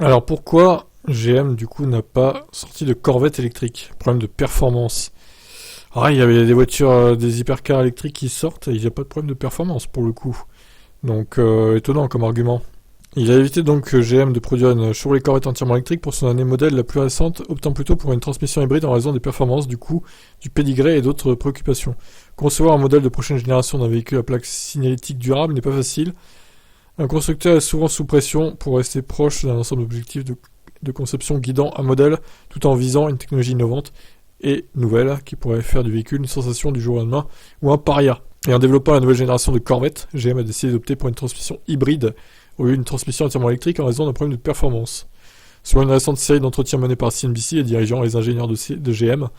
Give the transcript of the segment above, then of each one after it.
Alors pourquoi GM du coup n'a pas sorti de Corvette électrique? Problème de performance. Ah, il y avait des voitures, des hypercars électriques qui sortent et il n'y a pas de problème de performance pour le coup. Donc étonnant comme argument. Il a évité donc GM de produire une Chevrolet Corvette entièrement électrique pour son année modèle la plus récente, optant plutôt pour une transmission hybride en raison des performances, du coût, du pédigré et d'autres préoccupations. Concevoir un modèle de prochaine génération d'un véhicule à plaque signalétique durable n'est pas facile. Un constructeur est souvent sous pression pour rester proche d'un ensemble d'objectifs de conception guidant un modèle tout en visant une technologie innovante et nouvelle qui pourrait faire du véhicule une sensation du jour au lendemain ou un paria. Et en développant la nouvelle génération de Corvette, GM a décidé d'opter pour une transmission hybride au lieu d'une transmission entièrement électrique en raison d'un problème de performance. Selon une récente série d'entretiens menés par CNBC, les dirigeants et les ingénieurs de GM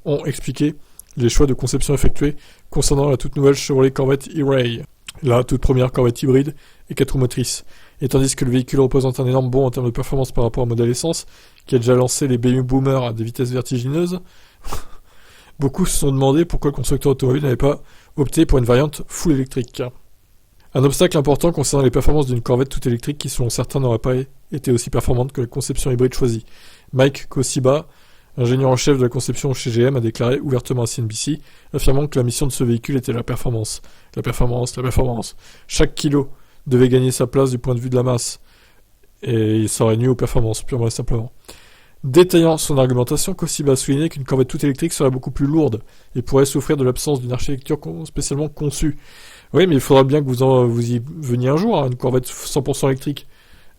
ont expliqué les choix de conception effectués concernant la toute nouvelle Chevrolet Corvette E-Ray, la toute première Corvette hybride et 4 roues motrices. Et tandis que le véhicule représente un énorme bond en termes de performance par rapport au modèle essence, qui a déjà lancé les baby boomers à des vitesses vertigineuses, beaucoup se sont demandé pourquoi le constructeur automobile n'avait pas opté pour une variante full électrique. Un obstacle important concernant les performances d'une Corvette toute électrique qui, selon certains, n'aurait pas été aussi performante que la conception hybride choisie. Mike Kosiba, ingénieur en chef de la conception chez GM, a déclaré ouvertement à CNBC, affirmant que la mission de ce véhicule était la performance. La performance, la performance. Chaque kilo devait gagner sa place du point de vue de la masse. Et il serait nu aux performances, purement et simplement. Détaillant son argumentation, Kosiba a souligné qu'une Corvette toute électrique serait beaucoup plus lourde et pourrait souffrir de l'absence d'une architecture spécialement conçue. Oui, mais il faudra bien que vous y veniez un jour, hein, une Corvette 100% électrique.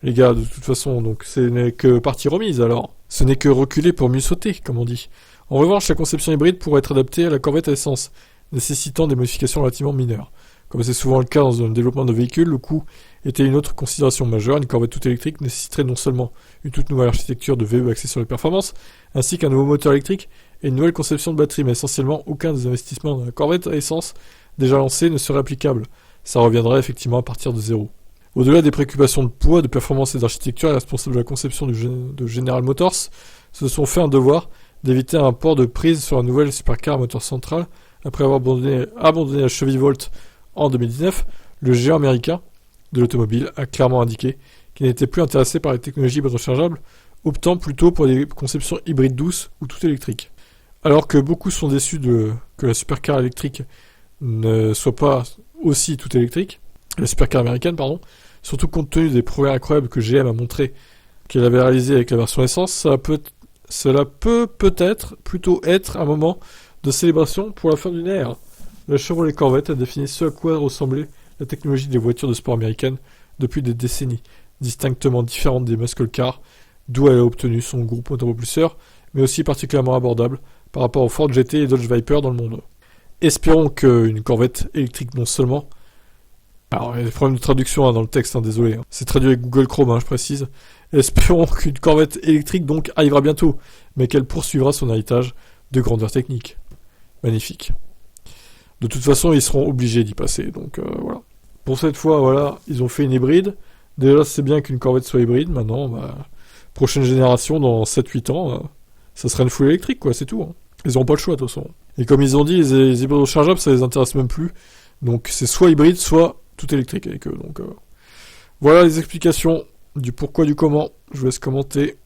Les gars, de toute façon, donc ce n'est que partie remise alors. Ce n'est que reculer pour mieux sauter, comme on dit. En revanche, la conception hybride pourrait être adaptée à la Corvette à essence, nécessitant des modifications relativement mineures. Comme c'est souvent le cas dans le développement de véhicules, le coût était une autre considération majeure. Une Corvette toute électrique nécessiterait non seulement une toute nouvelle architecture de VE axée sur les performances, ainsi qu'un nouveau moteur électrique et une nouvelle conception de batterie, mais essentiellement aucun des investissements dans la Corvette à essence déjà lancés ne serait applicable. Ça reviendrait effectivement à partir de zéro. Au-delà des préoccupations de poids, de performance et d'architecture, les responsables de la conception de General Motors se sont fait un devoir d'éviter un port de prise sur la nouvelle supercar à moteur central. Après avoir abandonné la Chevy Volt en 2019, le géant américain de l'automobile a clairement indiqué qu'il n'était plus intéressé par les technologies rechargeables, optant plutôt pour des conceptions hybrides douces ou toutes électriques. Alors que beaucoup sont déçus que la supercar électrique ne soit pas aussi toute électrique, la supercar américaine, surtout compte tenu des progrès incroyables que GM a montré qu'elle avait réalisé avec la version essence, cela peut peut-être plutôt être un moment de célébration pour la fin d'une ère. La Chevrolet Corvette a défini ce à quoi ressemblait la technologie des voitures de sport américaines depuis des décennies, distinctement différente des muscle cars, d'où elle a obtenu son gros moteur-propulseur, mais aussi particulièrement abordable par rapport aux Ford GT et Dodge Viper dans le monde. Espérons qu'une Corvette électrique non seulement... Alors, il y a des problèmes de traduction dans le texte, désolé. C'est traduit avec Google Chrome, je précise. Espérons qu'une Corvette électrique donc arrivera bientôt, mais qu'elle poursuivra son héritage de grandeur technique. Magnifique. De toute façon, ils seront obligés d'y passer, donc voilà. Pour cette fois, voilà, ils ont fait une hybride. Déjà, c'est bien qu'une Corvette soit hybride. Maintenant, prochaine génération, dans 7-8 ans, ça sera une full électrique, quoi, c'est tout. Ils n'auront pas le choix, de toute façon. Et comme ils ont dit, les hybrides rechargeables, ça les intéresse même plus. Donc, c'est soit hybride, soit tout électrique avec eux. Donc, voilà les explications du pourquoi, du comment. Je vous laisse commenter.